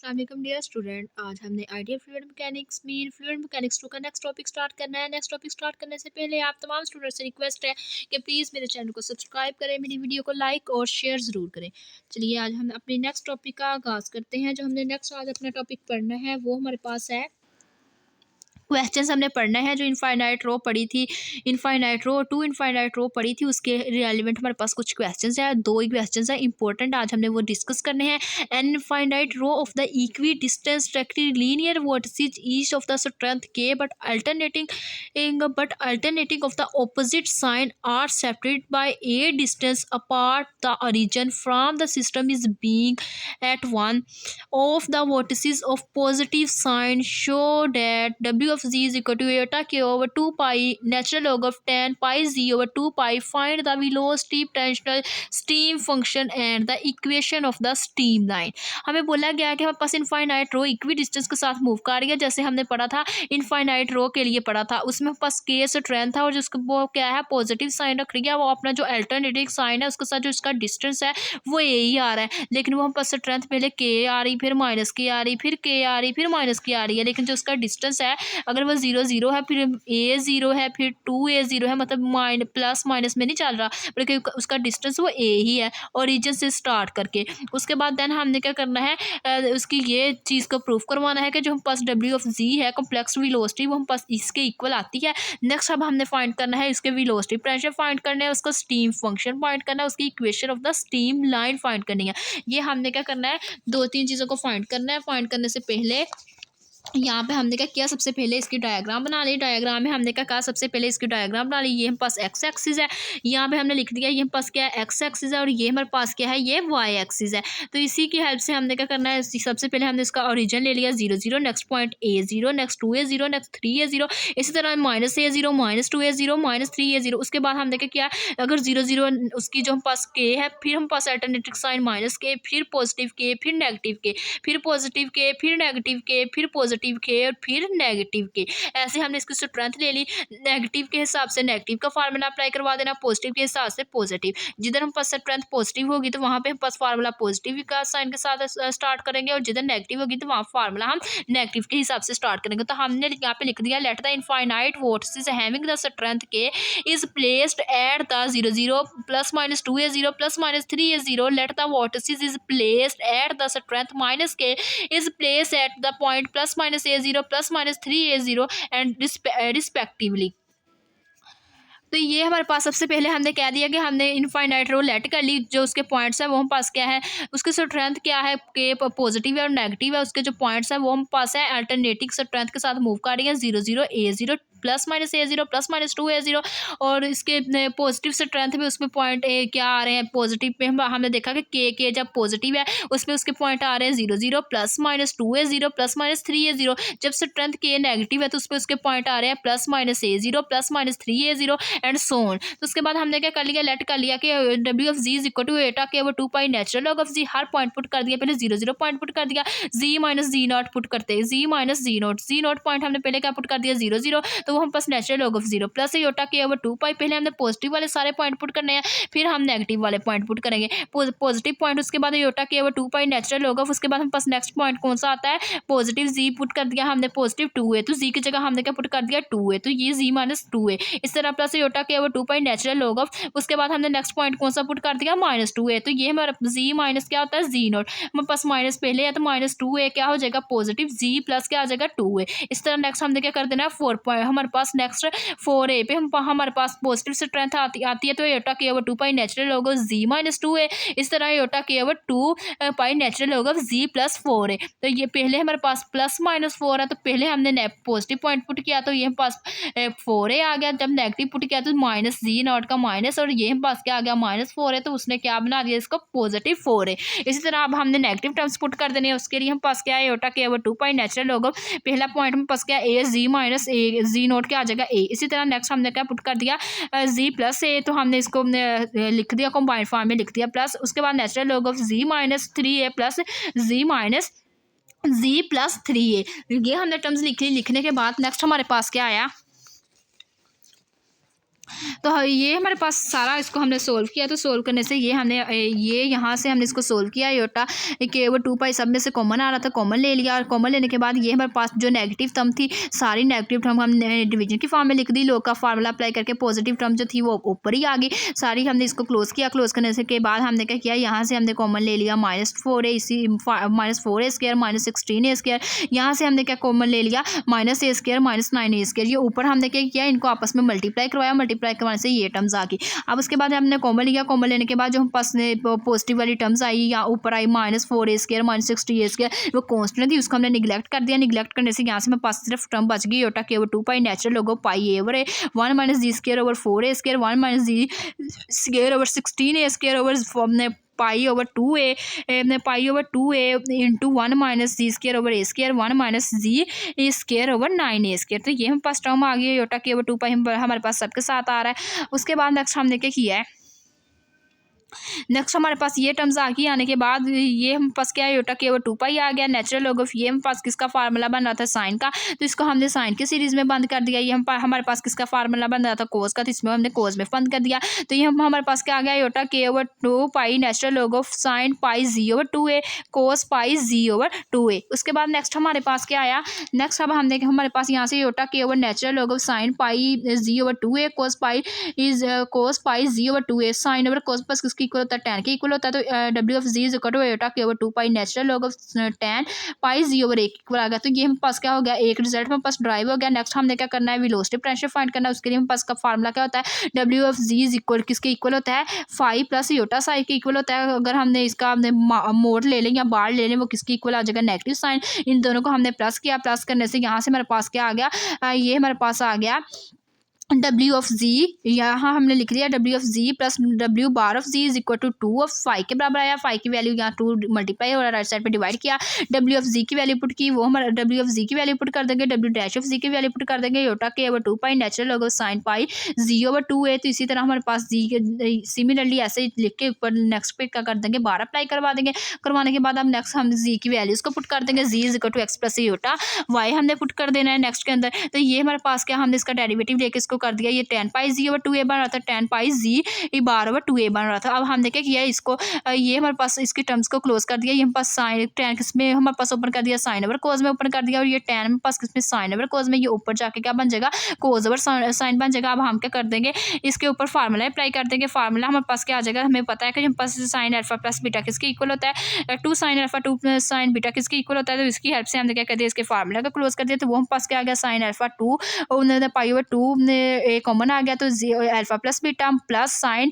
अस्सलाम वालेकुम dear student. आज हमने ideal fluid mechanics mean fluid mechanics 2 का नेक्स्ट टॉपिक स्टार्ट करना है। नेक्स्ट टॉपिक स्टार्ट करने से पहले आप तमाम स्टूडेंट से रिक्वेस्ट है कि प्लीज़ मेरे चैनल को सब्सक्राइब करें, मेरी वीडियो को लाइक और शेयर ज़रूर करें। चलिए आज हम अपने नेक्स्ट टॉपिक का आगाज़ करते हैं। जो हमने नेक्स्ट आज अपना टॉपिक पढ़ना है वो हमारे पास है क्वेश्चंस हमने पढ़ना है। जो इनफाइनाइट रो पढ़ी थी, इनफाइनाइट रो, टू इनफाइनाइट रो पढ़ी थी, उसके रिलेवेंट हमारे पास कुछ क्वेश्चंस है। दो ही क्वेश्चंस है इंपॉर्टेंट, आज हमने वो डिस्कस करने हैं। An infinite row of the equidistance linear vertices each of the strength k but alternating of the opposite sign are separated by a distance apart the origin from the system is being at one of the vertices of positive sign show that w of z is equal to iota k over 2 pi natural log of tan pi z over 2 pi. Find the velocity potential steam function and the equation of the streamline. हमें बोला गया है कि हमारे पास infinite रो equi distance के साथ move कर रही है। जैसे हमने पढ़ा था इनफाइनाइट रो के लिए पढ़ा था, उसमें हमारे पास के स्ट्रेंथ था और जिसको वो क्या है पॉजिटिव साइन रख रही है। वो अपना जो अल्टरनेटिव साइन है उसके साथ जो इसका डिस्टेंस है वो ए ही आ रहा है, लेकिन वो हम पास स्ट्रेंथ पहले के आ रही, फिर माइनस की आ रही, फिर के आ रही, फिर माइनस की आ रही है। लेकिन जो उसका डिस्टेंस है अगर वो 0 0 है, फिर ए 0 है, फिर 2a 0 है, मतलब प्लस माइनस में नहीं चल रहा, बल्कि उसका डिस्टेंस वो ए ही है ओरिजिन से स्टार्ट करके। उसके बाद देन हमने क्या करना है, उसकी ये चीज़ को प्रूफ करवाना है कि जो हम पास डब्ल्यू ऑफ जी है कॉम्प्लेक्स वेलोसिटी, वो हम पास इसके इक्वल आती है। नेक्स्ट अब हमने फाइंड करना है इसके वेलोसिटी प्रेशर फाइंड करना है, उसका स्टीम फंक्शन फाइंड करना है, उसकी equation of the steam line find करनी है। ये हमने क्या करना है, दो तीन चीज़ों को फाइंड करना है। फाइंड करने से पहले यहाँ पे हमने क्या किया, सबसे पहले इसकी डायग्राम बना ली। डायग्राम में हमने क्या कहा, सबसे पहले इसकी डायग्राम बना ली। ये हमारे पास एक्स एक्सिस है, यहाँ पे हमने लिख दिया ये हमारे पास क्या है एक्स एक्सिस है, और ये हमारे पास क्या है ये वाई एक्सिस है। तो इसी की हेल्प से हमने क्या करना है, सबसे पहले हमने इसका ओरिजिन ले लिया 0 0, next point a 0, next 2a 0, next 3a 0, इसी तरह -a 0, -2a 0, -3a 0। उसके बाद हमने क्या किया, अगर 0 0 उसकी जो हम पास के है, फिर हम पास अल्टरनेटिव साइन माइनस के, फिर पॉजिटिव के, फिर नेगेटिव के, फिर पॉजिटिव के, फिर नेगेटिव के, फिर पॉजिटिव के और फिर नेगेटिव के। ऐसे हमने इसकी स्ट्रेंथ ले ली। नेगेटिव के हिसाब से नेगेटिव का फार्मूला अप्लाई करवा देना, पॉजिटिव के हिसाब से पॉजिटिव। जिधर हम पास स्ट्रेंथ पॉजिटिव होगी तो वहाँ पे हम पास फार्मूला पॉजिटिव का साइन के साथ स्टार्ट करेंगे, और जिधर नेगेटिव होगी तो वहाँ फार्मूला हम नेगेटिव के हिसाब से स्टार्ट करेंगे। तो हमने यहाँ पे लिख दिया, let the infinite vertices having the strength k is placed at the 0 0 +-2a 0 +-3a 0। Let the vertices is placed at the strength minus k is placed at the point +-a 0 +-3a 0 and respectively। तो ये हमारे पास सबसे पहले हमने कह दिया कि हमने इनफाइनाइट रो लेट कर ली। जो उसके पॉइंट्स है वो हम पास क्या है, उसकी स्ट्रेंथ क्या है के पॉजिटिव है और नेगेटिव है। उसके जो पॉइंट्स है वो हम पास है अल्टरनेटिंग स्ट्रेंथ के साथ मूव कर रही है 0 0 a 0 +-a 0 +-2a 0। और इसके पॉजिटिव स्ट्रेंथ में उसमें पॉइंट क्या आ रहे हैं पॉजिटिव पे, हमने देखा कि के जब पॉजिटिव है उसमें उसके पॉइंट आ रहे हैं 0 0 +-2a 0 +-3a 0। जब स्ट्रेंथ के नेगेटिव है तो उस पर उसके पॉइंट आ रहे हैं +-a 0 +-3a 0 and so on. तो उसके बाद हमने क्या कर लिया, लेट कर लिया कि डब्ल्यू of ji is equal to eta k 2 pi natural log of g. हर पॉइंट पुट कर दिया, पहले 0 0 पॉइंट पुट कर दिया, g minus g not put करते हैं, जी नॉट पॉइंट हमने पहले क्या पुट कर दिया 0 0, तो वो हम पास natural log of 0 plus iota k 2 पाई। पहले हमने पॉजिटिव वाले सारे पॉइंट पुट करने हैं, फिर हम नेगेटिव वाले पॉइंट पुट करेंगे। पॉजिटिव पॉइंट उसके बाद एटा k 2 pi natural log of, उसके बाद हम पास नेक्स्ट पॉइंट कौन सा आता है पॉजिटिव जी पुट कर दिया हमने, पॉजिटिव 2 है तो जी की जगह हमने क्या पुट कर दिया 2 है, तो ये जी -2 है। इस तरह plus iota k 2 pi natural log of, उसके बाद हमने नेक्स्ट पॉइंट कौन सा पुट कर दिया -2 है, तो ये हमारा जी माइनस क्या होता है जी नॉट। हमारे पास माइनस पहले है तो -2 है, क्या हो जाएगा पॉजिटिव, जी प्लस क्या आ जाएगा 2 है। इस तरह नेक्स्ट हमने क्या कर देना है 4 पॉइंट, हमारे पास नेक्स्ट 4a पे हमारे पास पॉजिटिव स्ट्रेंथ आती है तो एटा k 2 pi natural log of जी -2 है। इस तरह एटा k 2 pi natural log of जी +4 है। तो ये पहले हमारे पास +-4 है, तो पहले हमने पॉजिटिव पॉइंट पुट किया तो ये हमारे पास 4a आ गया। जब नेगेटिव पुट किया तो माइनस जी नॉट का माइनस, और ये पास क्या आ गया -4 है, तो उसने क्या बना दिया इसको पॉजिटिव 4 है। इसी तरह अब हमने नेगेटिव टर्म्स पुट कर देने हैं, उसके लिए हम पास क्या है एटा k 2 pi natural log of, पहला पॉइंट में पास क्या ए जी माइनस ए जी नॉट क्या आ जाएगा ए। इसी तरह नेक्स्ट हमने क्या पुट कर दिया जी प्लस ए, तो हमने इसको लिख दिया कंबाइंड फॉर्म में लिख दिया प्लस, उसके बाद natural log of G -3a plus G +3a। ये हमने टर्म्स लिख ली। लिखने के बाद नेक्स्ट हमारे पास क्या आया, तो ये हमारे पास सारा इसको हमने सोल्व किया। तो सोल्व करने से ये हमने ये यहाँ से हमने इसको सोल्व किया, योटा के वो 2 पाई सब में से कॉमन आ रहा था, कॉमन ले लिया। और कॉमन लेने के बाद ये हमारे पास जो नेगेटिव टर्म थी सारी नेगेटिव टर्म हमने डिवीजन की फॉर्म में लिख दी। लॉग का फार्मूला अप्लाई करके पॉजिटिव टर्म जो थी वो ऊपर ही आ गई सारी। हमने इसको क्लोज किया। क्लोज करने से के बाद हमने क्या किया, यहाँ से हमने कॉमन ले लिया -4a, इसी -4a स्क्वायर -16a स्क्वायर। यहाँ से हमने क्या कॉमन ले लिया -a स्क्वायर -9a स्क्वायर। ये ऊपर हमने क्या किया, इनको आपस में मल्टीप्लाई करवाया, मल्टीप्लाई करवाने से ये टर्म्स आ गई। अब उसके बाद हमने कॉमन लिया। कॉमन लेने के बाद जो हम पास पॉजिटिव वाली टर्म्स आई या ऊपर आई -4a स्क्वायर -60a स्क्वायर, वो कॉन्स्टेंट थी, उसको हमने निगलेक्ट कर दिया। निगलेक्ट करने से यहाँ से मेरे पास सिर्फ टर्म बच गई, योटा के 2 pi natural log of pi a over a 1 - g square over 4a square 1 - g square over 16a square over pi over 2a pi over 2a into 1 - g square over a square 1 - g square over 9a square. तो ये हम पास term आ गई, iota के 2 पाई हमारे पास सबके साथ आ रहा है। उसके बाद नेक्स्ट हमने क्या किया है, नेक्स्ट हमारे पास ये टर्म्स आ गई। आने के बाद ये हम पास क्या है, योटा के 2 पाई आ गया। नेचुरल लॉग ऑफ ये हम पास किसका फार्मूला बन रहा था, साइन का, तो इसको हमने साइन की सीरीज में बंद कर दिया। ये हमारे पास किसका फार्मूला बन रहा था, कोस का, तो इसमें हमने कोस में बंद कर दिया। तो ये हमारे पास क्या आ गया, योटा के 2 pi natural log of sine pi z over 2a cos pi z over 2a। उसके बाद नेक्स्ट हमारे पास क्या आया, नेक्स्ट अब हमने हमारे पास यहाँ से योटा के natural log of sine pi z over 2a cos pi z over 2a। Sine over cos पास किसकी इक्वल होता है, tan के इक्वल होता है। तो डब्ल्यू of ji is equal to iota के 2 pi natural log of tan pi z over 1 equal आ गया। तो ये हम पास क्या हो गया, एक रिजल्ट में पास ड्राइव हो गया। नेक्स्ट हमने क्या करना है, वेलोसिटी पोटेंशियल फाइंड करना है। उसके लिए हम पास का फार्मूला क्या होता है, W of ji is equal किसके इक्वल होता है, फाई प्लस योटा साइन के इक्वल होता है। अगर हमने इसका हमने मोड ले लें या बार ले लें, वो किसकी इक्वल आ जाएगा, नेगेटिव साइन। इन दोनों को हमने प्लस किया, प्लस करने से यहाँ से हमारे पास क्या आ गया, ये हमारे पास आ गया डब्ल्यू ऑफ जी। यहाँ हमने लिख लिया W of G plus W bar of ji is equal to 2 of five के बराबर आया। फाइव की वैल्यू यहाँ 2 मल्टीप्लाई और राइट साइड पे डिवाइड किया। डब्ल्यू ऑफ जी की वैल्यू पुट की, वो हमारा डब्ल्यू ऑफ जी की वैल्यू पुट कर देंगे। डब्ल्यू डैश ऑफ जी की वैल्यू पुट कर देंगे, योटा के 2 pi natural log of sine pi z over 2a। तो इसी तरह हमारे पास जी के सिमिलरली ऐसे लिख के ऊपर नेक्स्ट पे क्या कर देंगे, बार अप्लाई करवा देंगे। करवाने के बाद अब नेक्स्ट हम जी की वैल्यूज को पुट कर देंगे, z is equal to x plus iota y हमने पुट कर देना है नेक्स्ट के अंदर। तो ये हमारे पास क्या, हमने इसका डेरिवेटिव लेके इसको कर दिया, ये tan pi z over 2a बन रहा था, tan पाई जी बार ओवर 2a बन रहा था। अब हमने क्या किया, इसको ये हमारे पास इसकी टर्म्स को क्लोज कर दिया। ये हमारे पास साइन टैन किसमें हमारे पास ओपन कर दिया, साइन ओवर कोज में ओपन कर दिया। और ये टैन में पास किसमें, साइन ओवर कोज में। ये ऊपर जाके क्या बन जाएगा, कोज ओवर साइन बन जाएगा। अब हम क्या कर देंगे, इसके ऊपर फार्मूला अप्लाई कर देंगे। फार्मूला हमारे पास क्या आ जाएगा, हमें पता है कि हमारे पास साइन अल्फा प्लस बीटा किसके इक्वल होता है, 2 साइन अल्फा 2 साइन बीटा किसके इक्वल होता है। तो इसकी हेल्प से हमने क्या कर दिया, इसके फार्मूला को क्लोज कर दिया। तो वो हम पास क्या आ गया, साइन अल्फा 2 पाई ओवर 2 ए कॉमन आ गया। तो alpha plus beta plus sine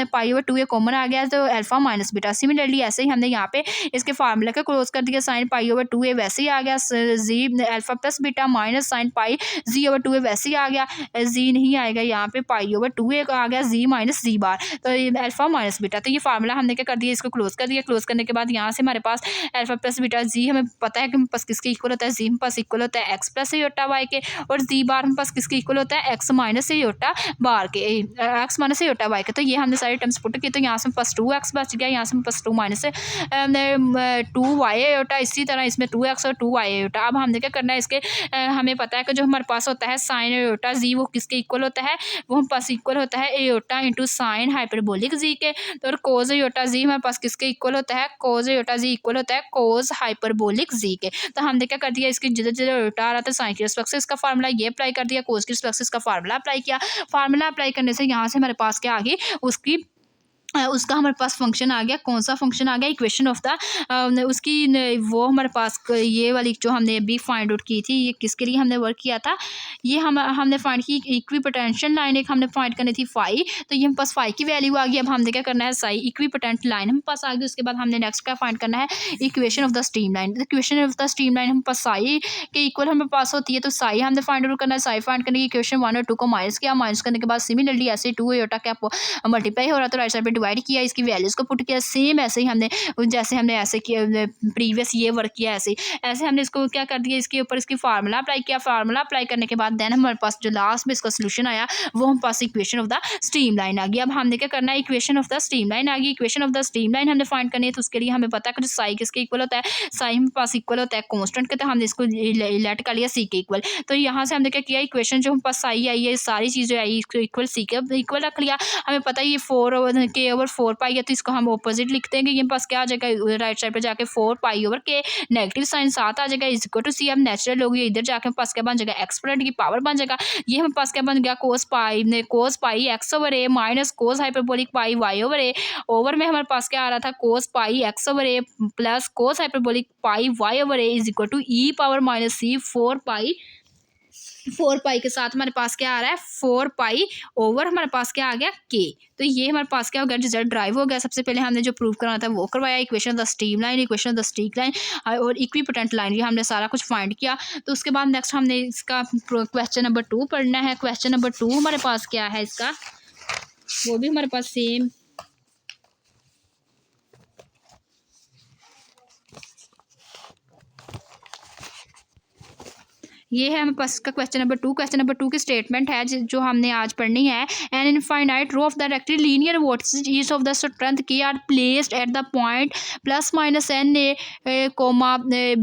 pi over 2 ए कॉमन आ गया, तो अल्फा माइनस बीटा। सिमिलरली ऐसे ही हमने यहाँ पे इसके फार्मूला का क्लोज कर दिया, साइन पाई ओवर 2 ए वैसे ही आ गया, z alpha plus beta minus sine pi z over 2 a वैसे ही आ गया, जी नहीं आएगा यहाँ पे, पाई ओवर 2 ए आ गया जी माइनस जी बार, तो अल्फा माइनस बीटा। तो ये फार्मूला हमने क्या कर दिया, इसको क्लोज कर दिया। क्लोज करने के बाद यहाँ से हमारे पास अल्फा प्लस बीटा जी हमें पता है कि हम पास किसके इक्वल होता है, जी हम पास इक्वल होता है एक्स प्लस योटा वाई के, और जी बार हम पास किसके इक्वल होता है, एक्स माइनस योटा बार के, एक्स माइनस योटा वाई के। तो ये हमने सारे टर्म्स पुट किए। तो यहाँ से प्लस 2x बच गया, यहाँ से प्लस 2 माइनस 2 वाई योटा। इसी तरह इसमें 2x और 2 वाई योटा। अब हमने क्या करना है, इसके हमें पता है कि जो हमारे पास होता है साइन योटा जी, वो किसके इक्वल होता है, वो हम पास इक्वल होता है ए योटा इंटू साइन हाइपरबोलिक जी के। तो और कोज योटा जी हमारे पास किसके इक्वल होता है, कोज योटा जी इक्वल होता है कोज हाइपरबोलिक जी के। तो हमने क्या कर दिया, इसकी जिधर जिधर योटा आ रहा था साइन की रिस्पेक्ट से इसका फार्मूला ये अप्लाई कर दिया, कोज की रिस्पेक्ट से इसका फार्मूला अप्लाई किया। फार्मूला अप्लाई करने से यहाँ से हमारे पास क्या आ गई, उसका हमारे पास फंक्शन आ गया। कौन सा फंक्शन आ गया, इक्वेशन ऑफ द उसकी वो हमारे पास ये वाली जो हमने अभी फाइंड आउट की थी, ये किसके लिए हमने वर्क किया था, ये हमने फाइंड की इक्विपोटेंशियल लाइन एक हमने फाइंड करनी थी फाई। तो ये हम पास फाई की वैल्यू आ गई। अब हमने क्या करना है, साई इक्विपोटेंट लाइन हम पास आ गई। उसके बाद हमने नेक्स्ट क्या फाइंड करना है, equation of the stream line. Equation of the stream line हम पास साई के इक्वल हमें पास होती है। तो साई हमने फाइंड आउट करना है। साई फाइंड करने की इक्वेशन 1 और 2 को माइनस किया। माइनस करने के बाद सिमिलरली ऐसे 2 योटा क्या मल्टीप्लाई हो रहा था, राइट साइड पे डिवाइड किया, इसकी वैल्यूज़ को पुट किया, सेम ऐसे ही हमने जैसे हमने ऐसे किया प्रीवियस ये वर्क किया ऐसे हमने इसको क्या कर दिया, इसके ऊपर इसकी फार्मूला अप्लाई किया। फार्मूला अप्लाई करने के बाद देन हमारे पास जो लास्ट में इसका सोल्यूशन आया वो हमारे पास equation of the streamline आ गई। अब हमने क्या करना है, equation of the streamline आ गई। Equation of the streamline हमने फाइंड करनी है, तो उसके लिए हमें पता है कि साई किसके इक्वल होता है, साई हमारे पास इक्वल होता है कांस्टेंट के, तो हमने इसको लेट कर लिया सी के इक्वल। तो यहाँ से हमने क्या किया, इक्वेशन जो हमारे पास साई आई है सारी चीज़ें आई इसको इक्वल सी के इक्वल रख लिया। हमें पता है ये 4/k/4 पाई है, तो इसको हम ऑपोजिट लिखते हैं कि ये पास क्या आ जाएगा, राइट साइड पे जाके 4 पाई/k, नेगेटिव साइन साथ आ जाएगा, इज इक्वल टू सी। अब नेचुरल होगी, इधर जाके हमारे पास क्या बन जाएगा, एक्सपोनेंट की पावर बन जाएगा। ये हमारे पास क्या बन गया, cos pi x/a minus cos hyperbolic pi y/a over में हमारे पास क्या आ रहा था, cos pi x/a plus cos hyperbolic pi y/a is equal to e⁻c 4 pi के साथ हमारे पास क्या आ रहा है, 4 पाई ओवर हमारे पास क्या आ गया k। तो ये हमारे पास क्या हो गया, रिजल्ट ड्राइव हो गया। सबसे पहले हमने जो प्रूव करना था वो करवाया, equation of the stream line, equation of the streak line और इक्विपोटेंट लाइन, ये हमने सारा कुछ फाइंड किया। तो उसके बाद नेक्स्ट हमने इसका क्वेश्चन नंबर 2 पढ़ना है। क्वेश्चन नंबर 2 हमारे पास क्या है, इसका वो भी हमारे पास सेम ये है हमारे पास का क्वेश्चन नंबर 2। क्वेश्चन नंबर 2 की स्टेटमेंट है जो हमने आज पढ़नी है। An infinite row of the rectangular linear vertices each of the strength k are placed at the point +-n comma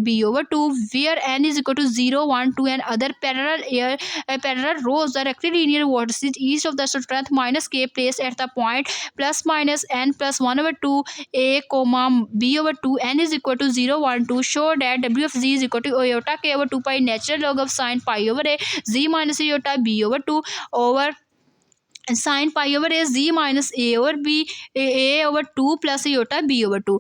b/2 where n is equal to 0 1 2 and other parallel rows the rectangular linear vertices each of the strength -k placed at the point +-n + 1/2 a b/2 n is equal to 0 1 2 show that w of z is equal to iota k/2 pi natural log of sin pi/a z minus iota b/2 over sin pi/a z minus a/2 plus iota b/2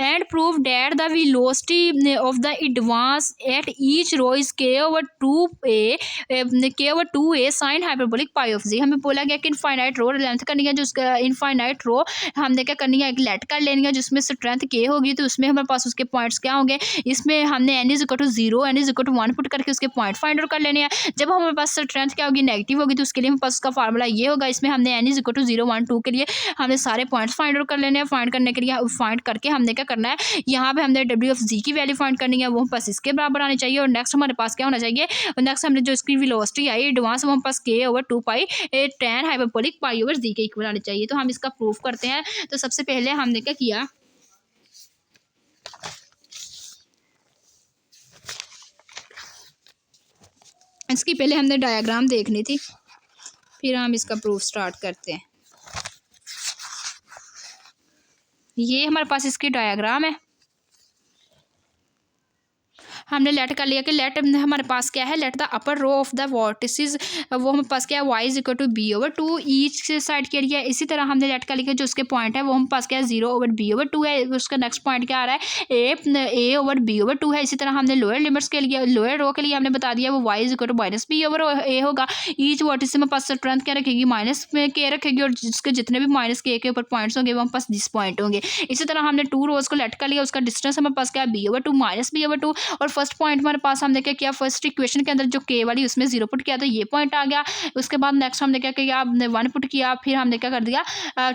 and prove that the velocity of the advance at each row is k/2a sin hyperbolic pi of z। हमें बोला गया कि infinite रो length करनी है, जो उसका infinite रो हमने क्या करनी है, एक लेट कर लेनी है जिसमें स्ट्रेंथ k होगी, तो उसमें हमारे पास उसके पॉइंट्स क्या होंगे, इसमें हमने n = 0 n = 1 पुट करके उसके पॉइंट फाइंड आउट कर लेने हैं। जब हमारे पास स्ट्रेंथ क्या होगी, नेगेटिव होगी, तो उसके लिए हमारे पास उसका फार्मूला ये होगा, इसमें हमने n = 0 1 2 के लिए हमने सारे पॉइंट्स फाइंड आउट कर लेने हैं। फाइंड करने के लिए फाइंड करके हमने क्या करना है, यहाँ पे हमने w of z की वैल्यू फाइंड करनी है, वो बस इसके बराबर आनी चाहिए। और नेक्स्ट हमारे पास क्या होना चाहिए, नेक्स्ट हमने जो इसकी वेलोसिटी आई एडवांस वो हमारे पास k/2 पाई tan हाइपरबोलिक pi/z के इक्वल आनी चाहिए। तो हम इसका प्रूफ करते हैं। तो सबसे पहले हमने क्या किया, इसकी पहले हमने डायग्राम देखनी थी, फिर हम इसका प्रूफ स्टार्ट करते हैं। ये हमारे पास इसकी डायग्राम है, हमने लेट कर लिया कि लेट हमारे पास क्या है, let the upper row of the vertices, वो हमारे पास क्या है, y = b/2 ईच साइड के लिए। इसी तरह हमने लेट कर लिया जो उसके पॉइंट है वो हमारे पास क्या है, 0/b/2 है। उसका नेक्स्ट पॉइंट क्या आ रहा है, a/b/2 है। इसी तरह हमने लोअर लिमिट्स के लिए, लोअर रो के लिए हमने बता दिया वो y = -b/a होगा। ईच वर्टिस में पास स्ट्रेंथ क्या रखेगी, -k रखेगी, और जिसके जितने भी -k के ऊपर पॉइंट्स होंगे वो हमारे पास 10 पॉइंट होंगे। इसी तरह हमने 2 रोज को लेट कर लिया, उसका डिस्टेंस हमारे पास क्या है, b/2 -b/2। और फर्स्ट पॉइंट हमारे पास हमने क्या किया, फर्स्ट इक्वेशन के अंदर जो k वाली उसमें 0 पुट किया, तो ये पॉइंट आ गया। उसके बाद नेक्स्ट हमने क्या किया, हमने 1 पुट किया, फिर हमने क्या कर दिया,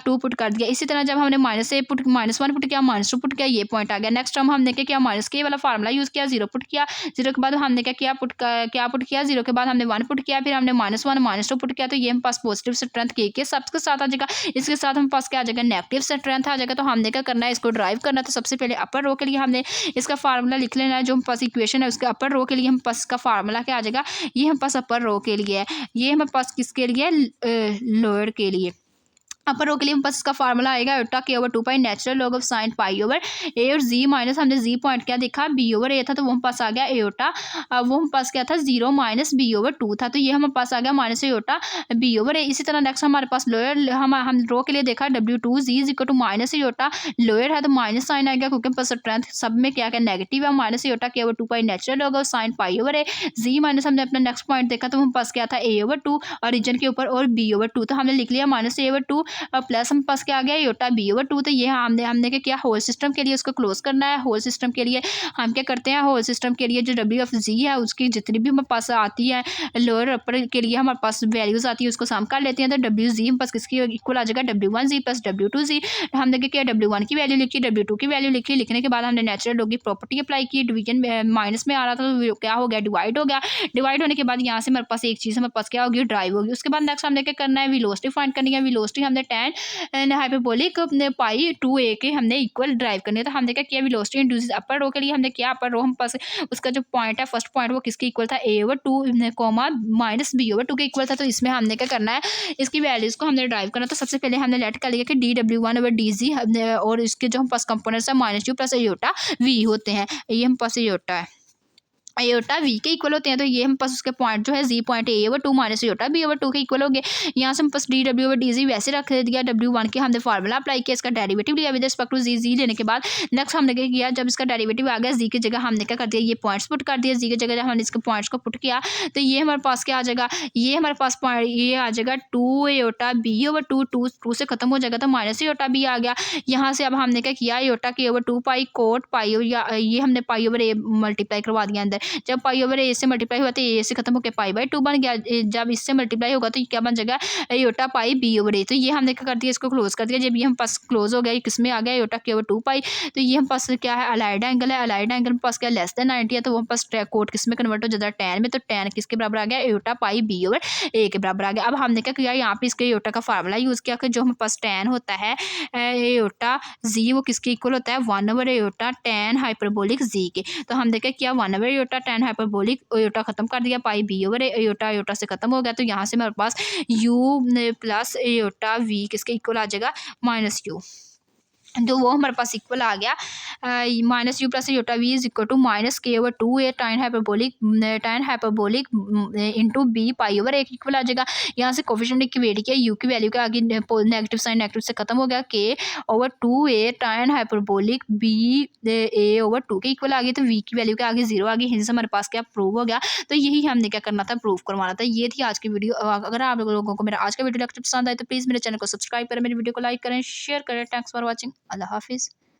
2 पुट कर दिया। इसी तरह जब हमने -1 पुट किया, -2 पुट किया, ये पॉइंट आ गया। नेक्स्ट हम हमने क्या किया, -k वाला फार्मूला यूज़ किया, 0 पुट किया, 0 के बाद हमने क्या किया, पुट किया 0 के बाद हमने 1 पुट किया, फिर हमने -1 -2 पुट किया, तो ये हम पास पॉजिटिव स्ट्रेंथ के सबके साथ आ जाएगा। इसके साथ हम पास क्या आ जाएगा, नेगेटिव स्ट्रेंथ आ जाएगा। तो हमने क्या करना है, इसको ड्राइव करना है। तो सबसे पहले अपर रो के लिए हमने इसका फार्मूला लिख लेना है, जो हम पास इक्वेशन है उसके अपर रो के लिए हम पास का फार्मूला क्या आ जाएगा, ये हम पास अपर रो के लिए है, ये हमारे पास किसके लिए, लोअर के लिए। अपर रो के लिए हम पास इसका फार्मूला आएगा iota k/2 pi natural log of sine pi over a और z माइनस हमने z पॉइंट क्या देखा, b/a था, तो वो हम पास आ गया iota, वो हम पास क्या था, 0 - b/2 था, तो ये हमारे पास आ गया -iota b/a। इसी तरह नेक्स्ट हमारे पास लोअर हम रो के लिए देखा w2 z = -iota, लोअर है तो माइनस साइन आ गया क्योंकि पास स्ट्रेंथ सब में क्या क्या नेगेटिव है, -iota k/2 pi natural log of sine pi over a। z minus हमने अपना नेक्स्ट पॉइंट देखा, तो हम पास क्या था a/2 ओरिजिन के ऊपर और b/2, तो हमने लिख लिया -a/2 प्लस हम पास क्या आ गया एयोटा b/2। तो ये हमने हमने क्या किया, होल सिस्टम के लिए उसको क्लोज करना है। होल सिस्टम के लिए हम क्या करते हैं, होल सिस्टम के लिए जो W(Z) है उसकी जितनी भी हमारे पास आती है लोअर अपर के लिए हमारे पास वैल्यूज आती है उसको सम कर लेते हैं। तो WZ हम पास किसकी इक्वल आ जाएगा, W1Z प्लस W2Z। हमने क्या किया, W1 की वैल्यू लिखी, W2 की वैल्यू लिखी। लिखने के बाद हमने नेचुरल लॉग की प्रॉपर्टी अप्लाई की। डिवीजन माइनस में आ रहा था तो क्या हो गया, डिवाइड हो गया। डिवाइड होने के बाद यहाँ से हमारे पास एक चीज़ हमारे पास क्या होगी, ड्राइव होगी। उसके बाद नेक्स्ट हमने क्या करना है, वेलोसिटी फाइंड करनी है। वेलोसिटी हमने tan हाइपरबोलिक पाई 2a के हमने इक्वल ड्राइव करनी है। तो हमने क्या किया, वेलोसिटी इंड्यूसेस अपर रो के लिए हमने किया, अपर रो हम पास उसका जो पॉइंट है फर्स्ट पॉइंट वो किसके इक्वल था, a/2 कॉमा माइनस b/2 के इक्वल था। तो इसमें हमने क्या करना है, इसकी वैल्यूज को हमने ड्राइव करना। तो सबसे पहले हमने लेट कर लिया कि dW1/dz और इसके जो हम पास कंपोनेंट्स है -u प्लस एयोटा v होते हैं। ये हम पास एयोटा है, एयोटा v के इक्वल होते हैं। तो ये हम पास उसके पॉइंट जो है z point a/2 minus aorta b/2 के इक्वल हो गए। यहाँ से हम पास dW/dz वैसे रख दिया। W1 के हमने फार्मूला अप्लाई किया, इसका डेरिवेटिव लिया विद रिस्पेक्ट टू z लेने के बाद नेक्स्ट हमने क्या किया, जब इसका डेरिवेटिव आ गया z की जगह हमने क्या कर दिया, ये पॉइंट्स पुट कर दिया। z की जगह जब हमने इसके पॉइंट्स को पुट किया तो ये हमारे पास क्या आ जाएगा, ये हमारे पास पॉइंट ये आ जाएगा 2 एयोटा b/2, 2 से खत्म हो जाएगा तो माइनस एयोटा b आ गया। यहाँ से अब हमने क्या किया, एयोटा के ओवर 2 पाई कोट पाई, या ये हमने पाई ओवर a मल्टीप्लाई करवा दिया अंदर। जब पाई ओवर ए से मल्टीप्लाई हुआ तो ए से खत्म होकर π/2 बन गया। जब इससे मल्टीप्लाई होगा तो क्या बन जाएगा, एयोटा पाई b/a। तो ये हमने क्या कर दिया, इसको क्लोज कर दिया। जब ये हम पास क्लोज हो गया, ये किस में आ गया, एयोटा के ओवर 2 पाई। तो ये हम पास क्या है, अलाइड एंगल है। अलाइड एंगल में पास क्या लेस देन 90 है, तो वो हम पास कोट किस में कन्वर्ट हो जाता है, टैन में। तो टैन किसके बराबर आ गया, एयोटा पाई b/a के बराबर आ गया। अब हमने क्या किया, यहाँ पे इसके एयोटा का फार्मूला यूज किया कि जो हमारे पास टैन होता है एयोटा z वो किसके इक्वल होता है, 1/एयोटा टैन हाइपरबोलिक z के। तो हमने क्या किया, 1/एयोटा टैन हाइपरबोलिक एयोटा खत्म कर दिया, पाई b/a एयोटा एयोटा से खत्म हो गया। तो यहाँ से हमारे पास u प्लस एयोटा v किसके इक्वल आ जाएगा, -u। जो वो हमारे पास इक्वल आ गया, -u plus iota v is equal to -k/2a tan hyperbolic into b π/a equal आ जाएगा। यहाँ से कोफिशिएंट इक्वेट किया, u की वैल्यू के आगे नेगेटिव साइन नेगेटिव से खत्म हो गया, k/2a टाइन हाइपरबोलिक b/a/2 के इक्वल आ गई। तो v की वैल्यू के आगे 0 आ गई, हिंस हमारे पास क्या प्रूव हो गया। तो यही हमने क्या करना था, प्रूव करवाना था। ये थी आज की वीडियो। अगर आप लोगों को मेरा आज का वीडियो लेक्चर पसंद आए तो प्लीज़ मेरे चैनल को सब्सक्राइब करें, मेरी वीडियो को लाइक करें, शेयर करें। Thanks for watching. अल्लाह हाफिज़।